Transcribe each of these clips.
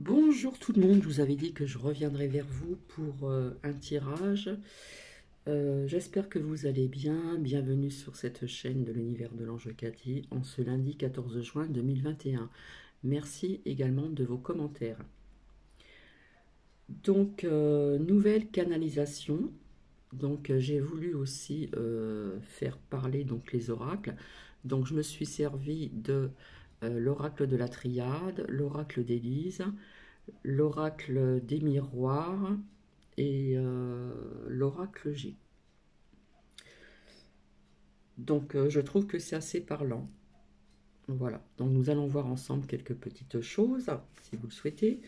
Bonjour tout le monde, je vous avais dit que je reviendrai vers vous pour un tirage. J'espère que vous allez bien. Bienvenue sur cette chaîne de l'univers de l'ange Cathy en ce lundi 14 juin 2021. Merci également de vos commentaires. Donc, nouvelle canalisation. Donc, j'ai voulu aussi faire parler donc, les oracles. Donc, je me suis servi de l'oracle de la Triade, l'oracle d'Élise, l'oracle des miroirs et l'oracle G. Donc je trouve que c'est assez parlant. Voilà, donc nous allons voir ensemble quelques petites choses, si vous le souhaitez.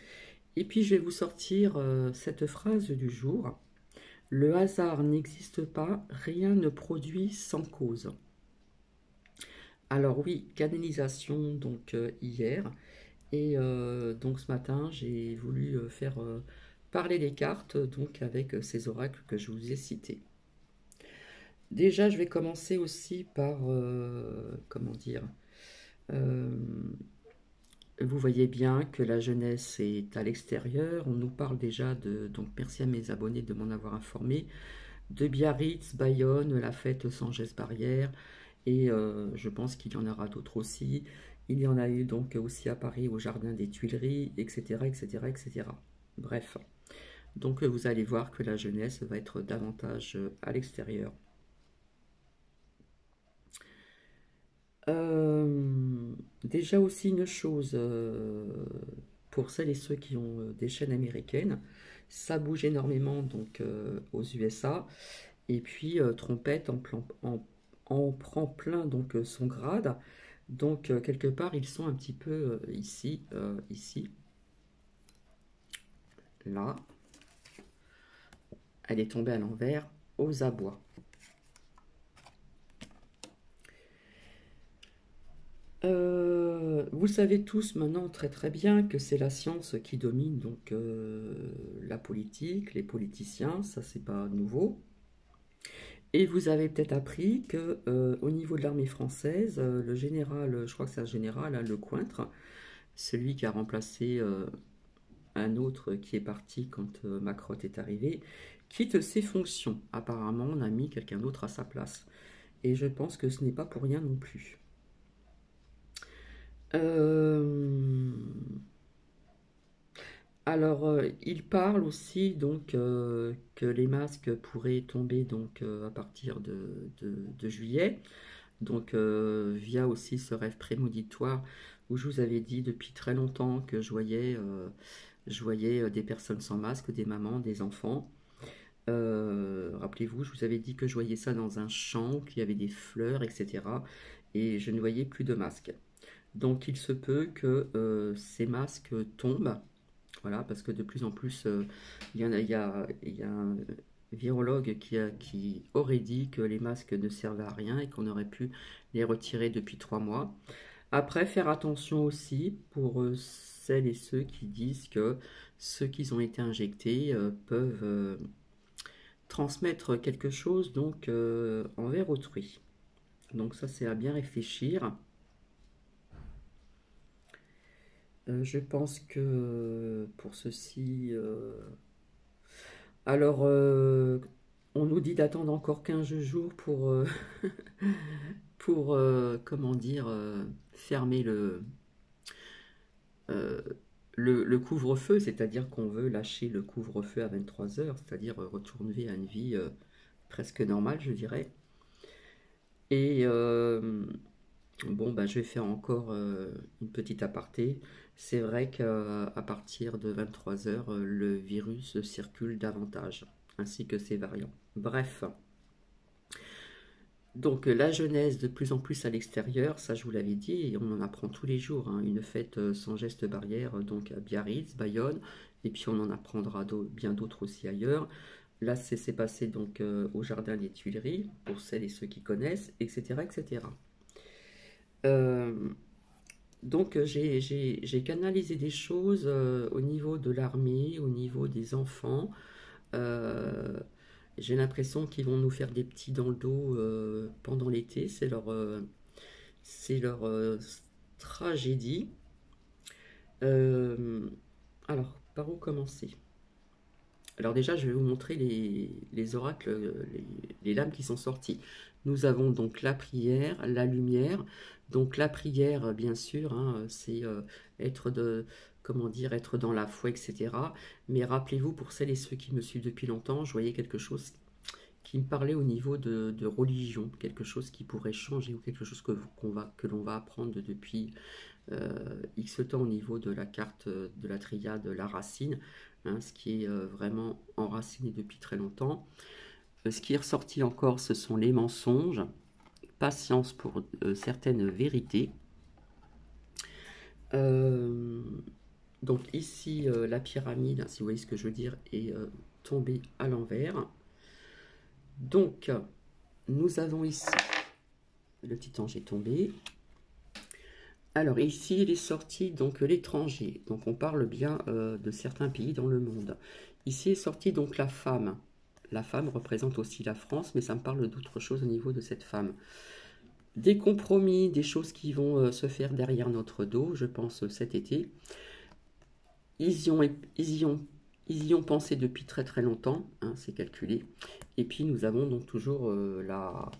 Et puis je vais vous sortir cette phrase du jour. Le hasard n'existe pas, rien ne produit sans cause. Alors oui, canalisation donc hier. Et donc ce matin, j'ai voulu faire parler les cartes donc avec ces oracles que je vous ai cités. Déjà, je vais commencer aussi par comment dire. euh, Vous voyez bien que la jeunesse est à l'extérieur. On nous parle déjà de, donc merci à mes abonnés de m'en avoir informé, de Biarritz, Bayonne, la fête sans geste barrière, et je pense qu'il y en aura d'autres aussi. Il y en a eu donc aussi à Paris au Jardin des Tuileries, etc., etc., etc. Bref, donc vous allez voir que la jeunesse va être davantage à l'extérieur. Déjà aussi une chose, pour celles et ceux qui ont des chaînes américaines, ça bouge énormément donc aux USA. Et puis Trompette en prend plein donc son grade. Donc quelque part ils sont un petit peu ici, ici, là. Elle est tombée à l'envers aux abois. Vous savez tous maintenant très très bien que c'est la science qui domine donc la politique, les politiciens, ça c'est pas nouveau. Et vous avez peut-être appris que au niveau de l'armée française, le général, je crois que c'est un général, hein, Lecointre, celui qui a remplacé un autre qui est parti quand Macrotte est arrivé, quitte ses fonctions. Apparemment, on a mis quelqu'un d'autre à sa place. Et je pense que ce n'est pas pour rien non plus. Euh, Alors, il parle aussi donc que les masques pourraient tomber donc à partir de juillet, donc via aussi ce rêve prémonitoire où je vous avais dit depuis très longtemps que je voyais des personnes sans masque, des mamans, des enfants. Rappelez-vous, je vous avais dit que je voyais ça dans un champ, qu'il y avait des fleurs, etc. Et je ne voyais plus de masques. Donc il se peut que ces masques tombent. Voilà, parce que de plus en plus, il y a un virologue qui aurait dit que les masques ne servaient à rien et qu'on aurait pu les retirer depuis 3 mois. Après, faire attention aussi pour celles et ceux qui disent que ceux qui ont été injectés peuvent transmettre quelque chose donc envers autrui. Donc ça, c'est à bien réfléchir. Je pense que pour ceci, alors, on nous dit d'attendre encore 15 jours pour comment dire, fermer euh, le couvre-feu, c'est-à-dire qu'on veut lâcher le couvre-feu à 23 heures, c'est-à-dire retourner à une vie presque normale, je dirais. Et bon, bah, je vais faire encore une petite aparté. C'est vrai qu'à partir de 23 heures, le virus circule davantage, ainsi que ses variants. Bref. Donc la jeunesse de plus en plus à l'extérieur, ça je vous l'avais dit, et on en apprend tous les jours, hein, une fête sans geste barrière donc à Biarritz, Bayonne, et puis on en apprendra bien d'autres aussi ailleurs. Là c'est passé donc au Jardin des Tuileries, pour celles et ceux qui connaissent, etc. etc. Euh, donc j'ai canalisé des choses au niveau de l'armée, au niveau des enfants. Euh, j'ai l'impression qu'ils vont nous faire des petits dans le dos pendant l'été. C'est leur tragédie. Euh, Alors, par où commencer? Alors déjà, je vais vous montrer les oracles, les lames qui sont sorties. Nous avons donc la prière, la lumière. Donc la prière, bien sûr, hein, c'est être comment dire, être dans la foi, etc. Mais rappelez-vous, pour celles et ceux qui me suivent depuis longtemps, je voyais quelque chose qui me parlait au niveau de religion, quelque chose qui pourrait changer ou quelque chose que l'on va apprendre depuis X temps au niveau de la carte de la triade, la racine, hein, ce qui est vraiment enraciné depuis très longtemps. Ce qui est ressorti encore, ce sont les mensonges, patience pour certaines vérités. Donc ici, la pyramide, si vous voyez ce que je veux dire, est tombée à l'envers. Donc, nous avons ici, le petit ange est tombé. Alors ici, il est sorti donc l'étranger. Donc on parle bien de certains pays dans le monde. Ici est sorti donc la femme. La femme représente aussi la France, mais ça me parle d'autre chose au niveau de cette femme. Des compromis, des choses qui vont se faire derrière notre dos, je pense cet été. Ils y ont pensé depuis très très longtemps, hein, c'est calculé. Et puis nous avons donc toujours la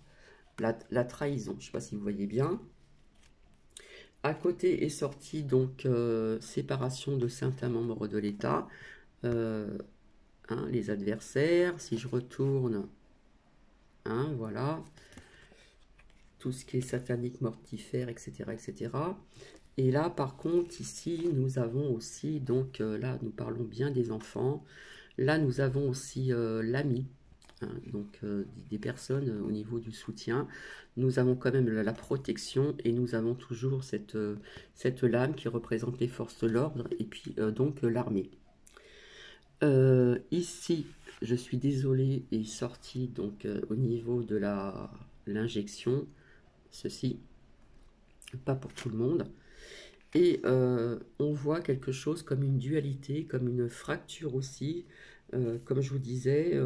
trahison. Je ne sais pas si vous voyez bien. À côté est sorti donc séparation de certains membres de l'État, hein, les adversaires. Si je retourne, hein, voilà, tout ce qui est satanique, mortifère, etc., etc. Et là, par contre, ici, nous avons aussi, donc là, nous parlons bien des enfants. Là, nous avons aussi l'ami, hein, donc des personnes au niveau du soutien. Nous avons quand même la protection et nous avons toujours cette lame qui représente les forces de l'ordre et puis donc l'armée. Ici, je suis désolée, est sorti donc au niveau de l'injection, ceci, pas pour tout le monde. Et on voit quelque chose comme une dualité, comme une fracture aussi. Comme je vous disais,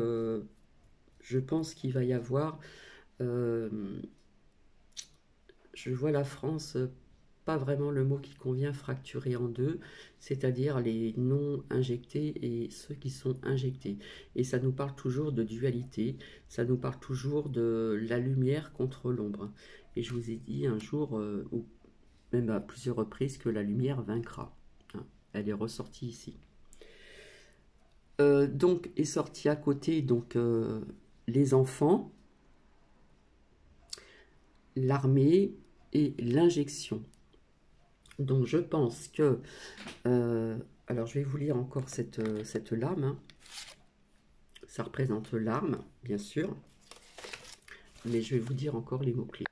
je pense qu'il va y avoir, euh, je vois la France, pas vraiment le mot qui convient, fracturée en deux, c'est-à-dire les non injectés et ceux qui sont injectés. Et ça nous parle toujours de dualité, ça nous parle toujours de la lumière contre l'ombre. Et je vous ai dit un jour, ou même à plusieurs reprises, que la lumière vaincra. Hein, elle est ressortie ici. Donc est sorti à côté donc les enfants, l'armée et l'injection. Donc je pense que alors je vais vous lire encore cette lame. Hein. Ça représente l'arme, bien sûr, mais je vais vous dire encore les mots-clés.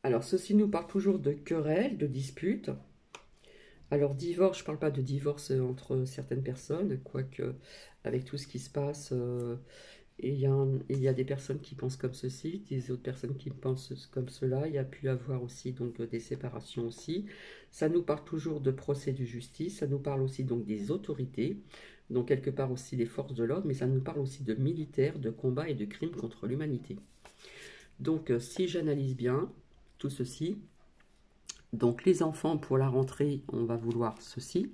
Alors ceci nous parle toujours de querelles, de disputes. Alors divorce, je ne parle pas de divorce entre certaines personnes, quoique avec tout ce qui se passe, il y a des personnes qui pensent comme ceci, des autres personnes qui pensent comme cela. Il y a pu avoir aussi donc des séparations aussi. Ça nous parle toujours de procès de justice, ça nous parle aussi donc des autorités, donc quelque part aussi des forces de l'ordre, mais ça nous parle aussi de militaires, de combats et de crimes contre l'humanité. Donc si j'analyse bien tout ceci, donc les enfants pour la rentrée, on va vouloir ceci,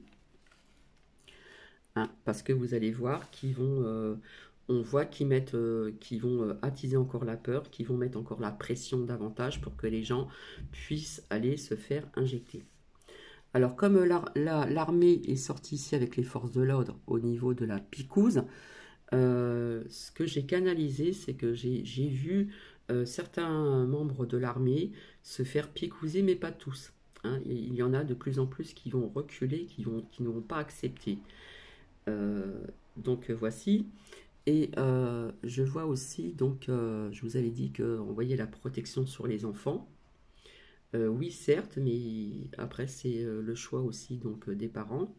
hein, parce que vous allez voir qu'ils vont, on voit qu'ils mettent, qu'ils vont attiser encore la peur, qu'ils vont mettre encore la pression davantage pour que les gens puissent aller se faire injecter. Alors comme l'armée est sortie ici avec les forces de l'ordre au niveau de la picouse, ce que j'ai canalisé, c'est que j'ai vu certains membres de l'armée se faire picouser, mais pas tous. Hein. Il y en a de plus en plus qui vont reculer, qui ne vont pas accepter. Donc voici. Et je vois aussi, donc je vous avais dit qu'on voyait la protection sur les enfants. Oui, certes, mais après c'est le choix aussi donc des parents.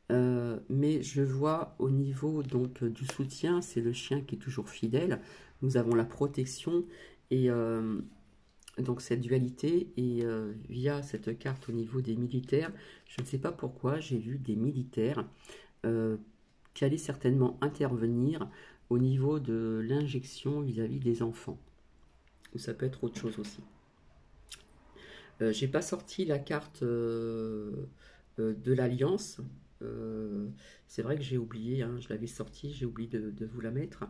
Mais je vois au niveau donc du soutien, c'est le chien qui est toujours fidèle. Nous avons la protection et donc cette dualité et via cette carte au niveau des militaires, je ne sais pas pourquoi j'ai vu des militaires qui allaient certainement intervenir au niveau de l'injection vis-à-vis des enfants. Ou ça peut être autre chose aussi. J'ai pas sorti la carte de l'Alliance. c'est vrai que j'ai oublié, hein, je l'avais sorti, j'ai oublié de vous la mettre.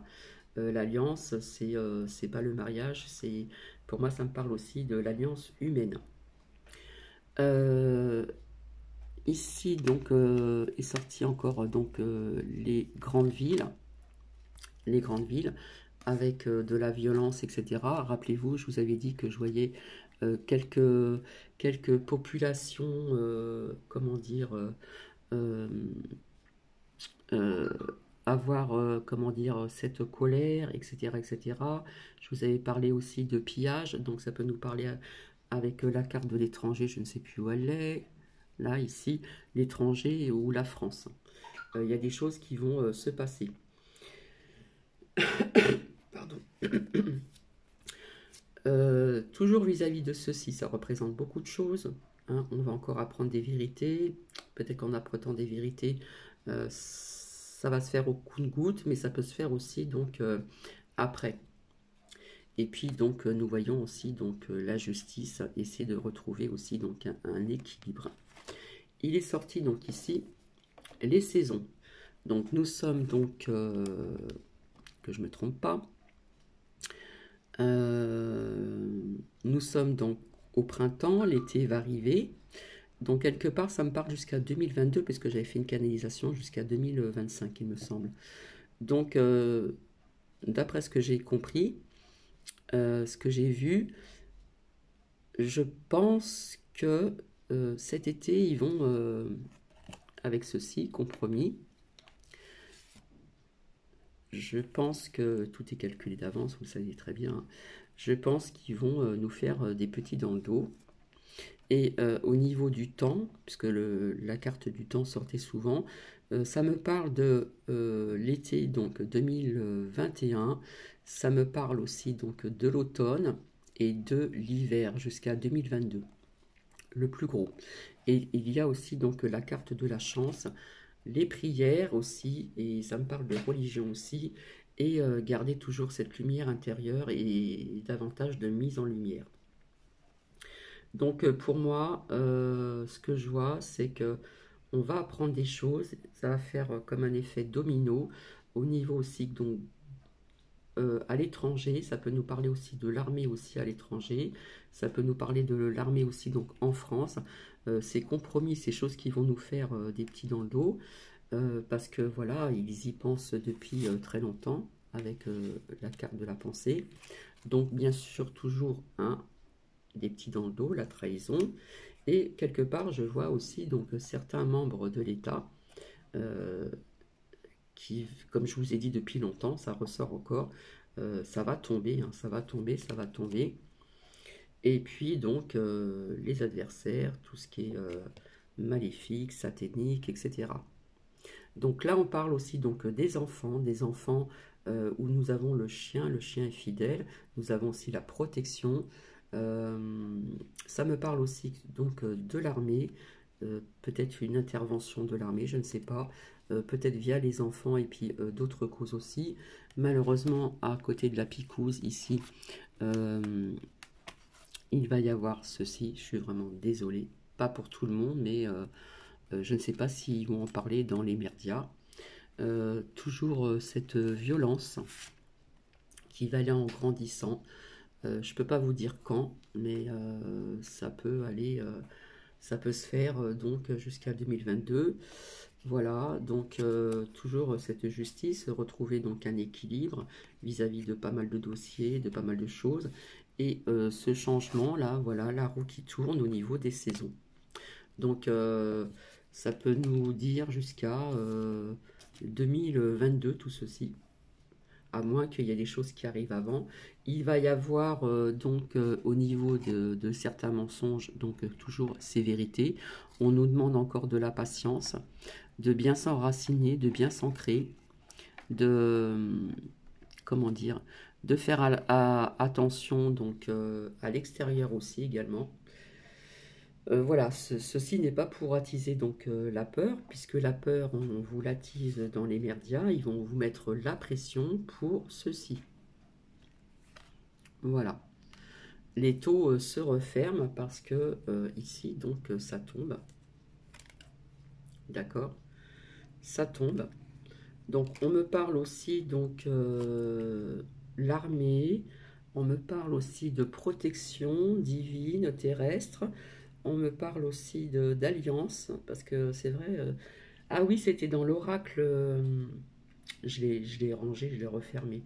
L'alliance, c'est pas le mariage, c'est pour moi ça me parle aussi de l'alliance humaine. Euh, Ici donc est sorti encore les grandes villes avec de la violence, etc. Rappelez-vous, je vous avais dit que je voyais quelques populations, comment dire, euh, euh, avoir, comment dire, cette colère, etc., etc. Je vous avais parlé aussi de pillage, donc ça peut nous parler avec la carte de l'étranger, je ne sais plus où elle est, là, ici, l'étranger ou la France. Il y a des choses qui vont se passer. Pardon. Toujours vis-à-vis de ceci, ça représente beaucoup de choses. Hein. On va encore apprendre des vérités. Peut-être qu'en apprenant des vérités, ça va se faire au compte-gouttes, mais ça peut se faire aussi donc après. Et puis donc nous voyons aussi donc la justice essayer de retrouver aussi donc un équilibre. Il est sorti donc ici les saisons. Donc nous sommes donc que je me trompe pas. Nous sommes donc au printemps, l'été va arriver. Donc quelque part, ça me parle jusqu'à 2022, parce que j'avais fait une canalisation jusqu'à 2025, il me semble. Donc, d'après ce que j'ai compris, ce que j'ai vu, je pense que cet été, ils vont, avec ceci, compromis. Je pense que tout est calculé d'avance, vous le savez très bien. Je pense qu'ils vont nous faire des petits dans le dos. Et au niveau du temps, puisque la carte du temps sortait souvent, ça me parle de l'été donc 2021, ça me parle aussi donc de l'automne et de l'hiver jusqu'à 2022, le plus gros. Et il y a aussi donc la carte de la chance, les prières aussi, et ça me parle de religion aussi, et garder toujours cette lumière intérieure et davantage de mise en lumière. Donc pour moi, ce que je vois, c'est que on va apprendre des choses, ça va faire comme un effet domino au niveau aussi donc à l'étranger, ça peut nous parler aussi de l'armée aussi à l'étranger, ça peut nous parler de l'armée aussi donc en France. Ces compromis, ces choses qui vont nous faire des petits dans le dos, parce que voilà, ils y pensent depuis très longtemps avec la carte de la pensée. Donc bien sûr toujours un des petits dans le dos, la trahison. Et quelque part, je vois aussi donc certains membres de l'État euh, qui, comme je vous ai dit depuis longtemps, ça ressort encore, ça va tomber, hein, ça va tomber, ça va tomber. Et puis donc les adversaires, tout ce qui est maléfique, satanique, etc. Donc là, on parle aussi donc des enfants où nous avons le chien est fidèle, nous avons aussi la protection. Euh, Ça me parle aussi donc de l'armée, peut-être une intervention de l'armée, je ne sais pas, peut-être via les enfants et puis d'autres causes aussi. Malheureusement, à côté de la picouse ici, euh, il va y avoir ceci, je suis vraiment désolée, pas pour tout le monde, mais je ne sais pas s'ils vont en parler dans les médias. Toujours cette violence qui va aller en grandissant. Je ne peux pas vous dire quand, mais ça peut se faire donc jusqu'à 2022. Voilà, donc toujours cette justice, retrouver donc un équilibre vis-à-vis de pas mal de dossiers, de pas mal de choses. Et ce changement là, voilà, la roue qui tourne au niveau des saisons. Donc ça peut nous dire jusqu'à 2022 tout ceci, à moins qu'il y ait des choses qui arrivent avant. Il va y avoir donc au niveau de certains mensonges, donc toujours ces vérités. On nous demande encore de la patience, de bien s'enraciner, de bien s'ancrer, de comment dire, de faire attention donc à l'extérieur aussi également. Voilà, ceci n'est pas pour attiser donc la peur, puisque la peur, on vous l'attise dans les médias, ils vont vous mettre la pression pour ceci. Voilà. Les taux se referment parce que ici, donc, ça tombe. D'accord? ça tombe. Donc, on me parle aussi, donc, l'armée, on me parle aussi de protection divine, terrestre, on me parle aussi d'alliance, parce que c'est vrai... ah oui, c'était dans l'oracle, je l'ai rangé, je l'ai refermé.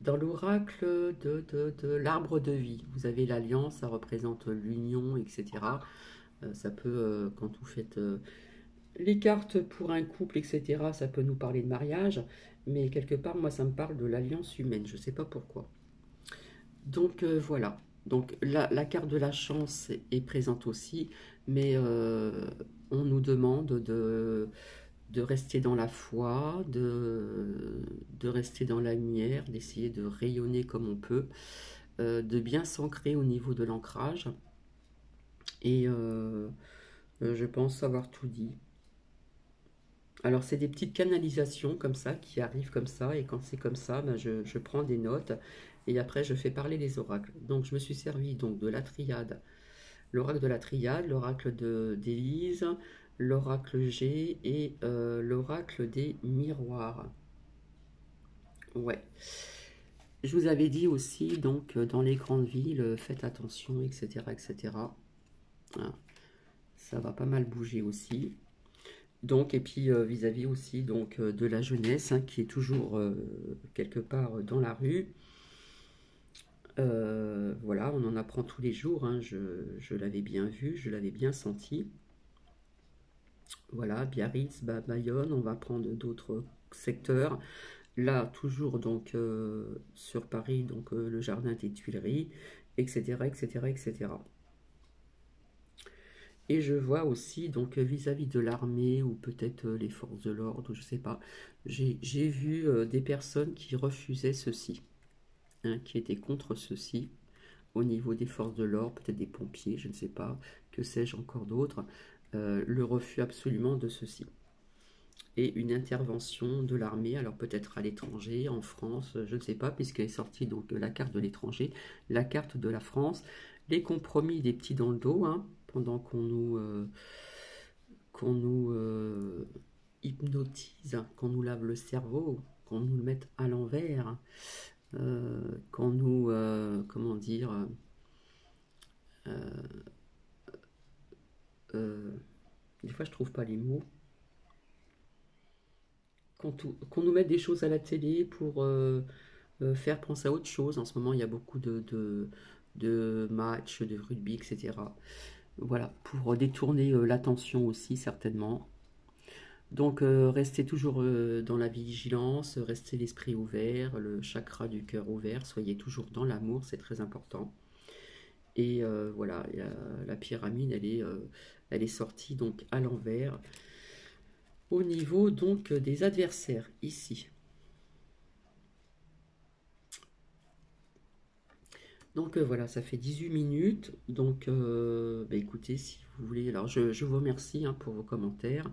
Dans l'oracle de l'arbre de vie, vous avez l'alliance, ça représente l'union, etc. Ça peut, quand vous faites les cartes pour un couple, etc., ça peut nous parler de mariage, mais quelque part, moi, ça me parle de l'alliance humaine, je ne sais pas pourquoi. Donc voilà, donc la carte de la chance est présente aussi, mais on nous demande de rester dans la foi, de rester dans la lumière, d'essayer de rayonner comme on peut, de bien s'ancrer au niveau de l'ancrage, et je pense avoir tout dit. Alors, c'est des petites canalisations comme ça qui arrivent comme ça, et quand c'est comme ça, ben, je prends des notes et après je fais parler les oracles. Donc, je me suis servi donc de la triade, l'oracle de la triade, l'oracle d'Élise, l'oracle G et l'oracle des miroirs. Ouais. Je vous avais dit aussi, donc, dans les grandes villes, faites attention, etc., etc. Voilà. Ça va pas mal bouger aussi. Donc, et puis vis-à-vis aussi donc de la jeunesse hein, qui est toujours quelque part dans la rue. Voilà, on en apprend tous les jours. Hein, je l'avais bien vu, je l'avais bien senti. Voilà, Biarritz, Bayonne, on va prendre d'autres secteurs. Là, toujours donc sur Paris, donc le jardin des Tuileries, etc., etc., etc. Et je vois aussi, donc vis-à-vis de l'armée ou peut-être les forces de l'ordre, je ne sais pas, j'ai vu des personnes qui refusaient ceci, hein, qui étaient contre ceci, au niveau des forces de l'ordre, peut-être des pompiers, je ne sais pas, que sais-je encore d'autres, le refus absolument de ceci. Et une intervention de l'armée, alors peut-être à l'étranger, en France, je ne sais pas, puisqu'elle est sortie donc la carte de l'étranger, la carte de la France, les compromis des petits dans le dos, hein, pendant qu'on nous hypnotise, qu'on nous lave le cerveau, qu'on nous le mette à l'envers, qu'on nous, comment dire, euh, des fois je trouve pas les mots, qu'on nous mette des choses à la télé pour faire penser à autre chose. En ce moment, il y a beaucoup de matchs, de rugby, etc. Voilà, pour détourner l'attention aussi, certainement. Donc, restez toujours dans la vigilance, restez l'esprit ouvert, le chakra du cœur ouvert, soyez toujours dans l'amour, c'est très important. Et voilà, la pyramide, elle est sortie donc à l'envers, au niveau donc des adversaires, ici. Donc voilà, ça fait 18 minutes. Donc bah, écoutez, si vous voulez, alors je vous remercie hein, pour vos commentaires.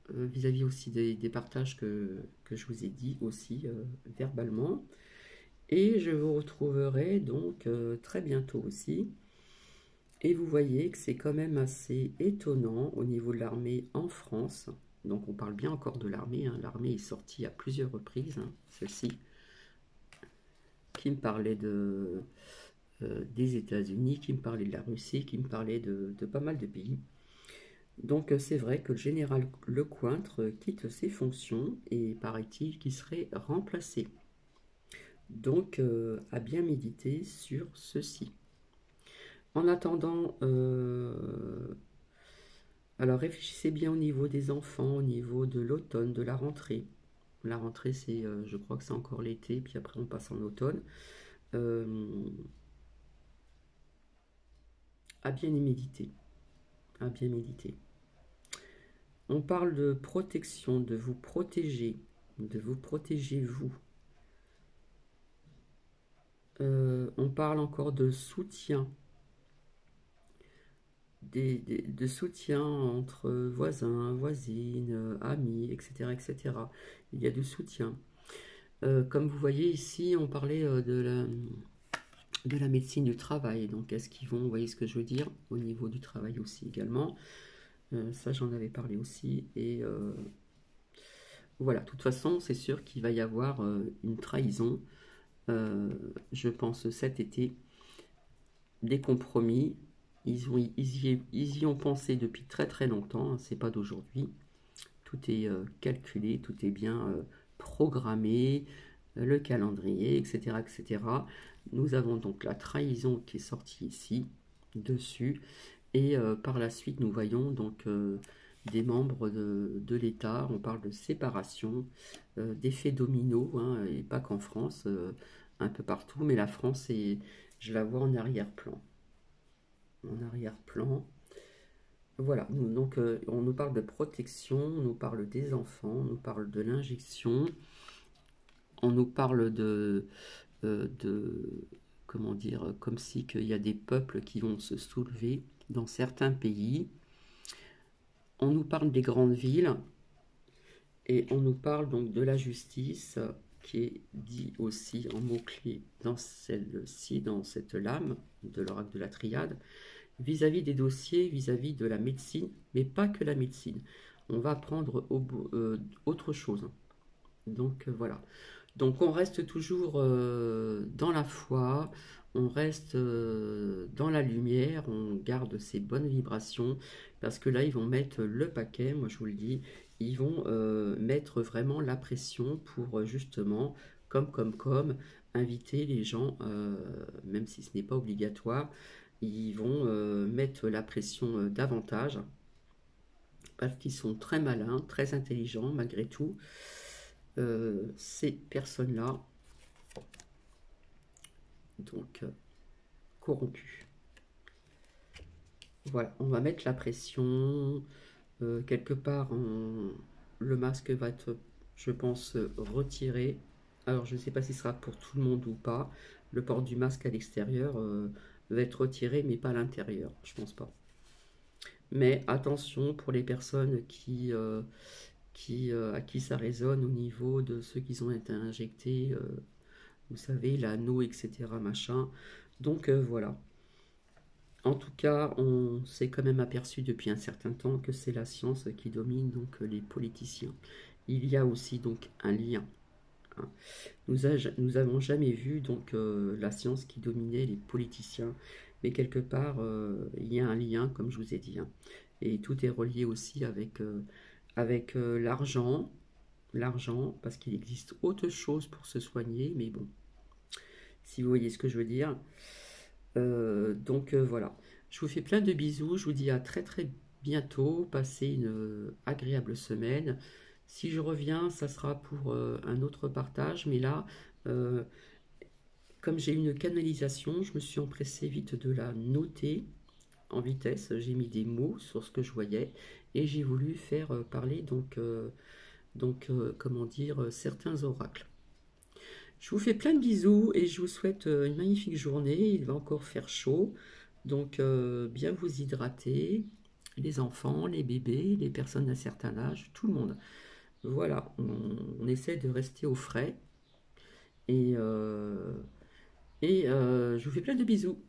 Vis-à-vis aussi des partages que je vous ai dit aussi verbalement. Et je vous retrouverai donc très bientôt aussi. Et vous voyez que c'est quand même assez étonnant au niveau de l'armée en France. Donc on parle bien encore de l'armée. Hein. L'armée est sortie à plusieurs reprises, hein, celle-ci, qui me parlait des États-Unis, qui me parlait de la Russie, qui me parlait de pas mal de pays. Donc c'est vrai que le général Lecointre quitte ses fonctions et paraît-il qu'il serait remplacé. Donc à bien méditer sur ceci. En attendant, alors réfléchissez bien au niveau des enfants, au niveau de l'automne, de la rentrée. La rentrée, c'est, je crois que c'est encore l'été, puis après on passe en automne. Euh, à bien y méditer, à bien méditer. On parle de protection, de vous protéger vous. On parle encore de soutien, de soutien entre voisins, voisines, amis, etc., etc. Il y a du soutien. Comme vous voyez ici, on parlait de la médecine du travail. Donc, est-ce qu'ils vont, vous voyez ce que je veux dire, au niveau du travail aussi également. Ça, j'en avais parlé aussi. Et voilà, de toute façon, c'est sûr qu'il va y avoir une trahison, je pense, cet été, des compromis. Ils y ont pensé depuis très très longtemps, hein, c'est pas d'aujourd'hui. Tout est calculé, tout est bien programmé, le calendrier, etc., etc. Nous avons donc la trahison qui est sortie ici, dessus, et par la suite, nous voyons donc des membres de l'État. On parle de séparation, d'effet domino, hein, et pas qu'en France, un peu partout, mais la France, je la vois en arrière-plan. En arrière-plan. Voilà, donc on nous parle de protection, on nous parle des enfants, on nous parle de l'injection, on nous parle de comment dire, comme si qu'il y a des peuples qui vont se soulever dans certains pays. On nous parle des grandes villes et on nous parle donc de la justice qui est dit aussi en mots-clés dans celle-ci, dans cette lame de l'oracle de la triade, vis-à-vis des dossiers, vis-à-vis de la médecine, mais pas que la médecine. On va prendre autre chose. Donc voilà. Donc on reste toujours dans la foi, on reste dans la lumière, on garde ces bonnes vibrations, parce que là ils vont mettre le paquet, moi je vous le dis, ils vont mettre vraiment la pression pour justement, comme, inviter les gens, même si ce n'est pas obligatoire, ils vont mettre la pression davantage, parce qu'ils sont très malins, très intelligents malgré tout. Ces personnes-là, donc corrompues. Voilà, on va mettre la pression. Quelque part, le masque va être, je pense, retiré. Alors, je ne sais pas si ce sera pour tout le monde ou pas. Le port du masque à l'extérieur va être retiré, mais pas à l'intérieur. Je pense pas. Mais attention pour les personnes à qui ça résonne au niveau de ceux qui ont été injectés, vous savez, l'anneau, etc. Machin. Donc voilà. En tout cas, on s'est quand même aperçu depuis un certain temps que c'est la science qui domine donc les politiciens. Il y a aussi donc un lien, hein. Nous avons jamais vu donc la science qui dominait les politiciens, mais quelque part il y a un lien, comme je vous ai dit, hein. Et tout est relié aussi avec l'argent, parce qu'il existe autre chose pour se soigner, mais bon, si vous voyez ce que je veux dire. Donc voilà. Je vous fais plein de bisous. Je vous dis à très très bientôt. Passez une agréable semaine. Si je reviens, ça sera pour un autre partage. Mais là, euh, comme j'ai une canalisation, je me suis empressé vite de la noter en vitesse. J'ai mis des mots sur ce que je voyais et j'ai voulu faire parler comment dire, certains oracles. Je vous fais plein de bisous et je vous souhaite une magnifique journée. Il va encore faire chaud, donc bien vous hydrater, les enfants, les bébés, les personnes d'un certain âge, tout le monde. Voilà, on essaie de rester au frais et, je vous fais plein de bisous.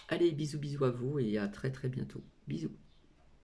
Allez, bisous bisous à vous et à très très bientôt. Bisous.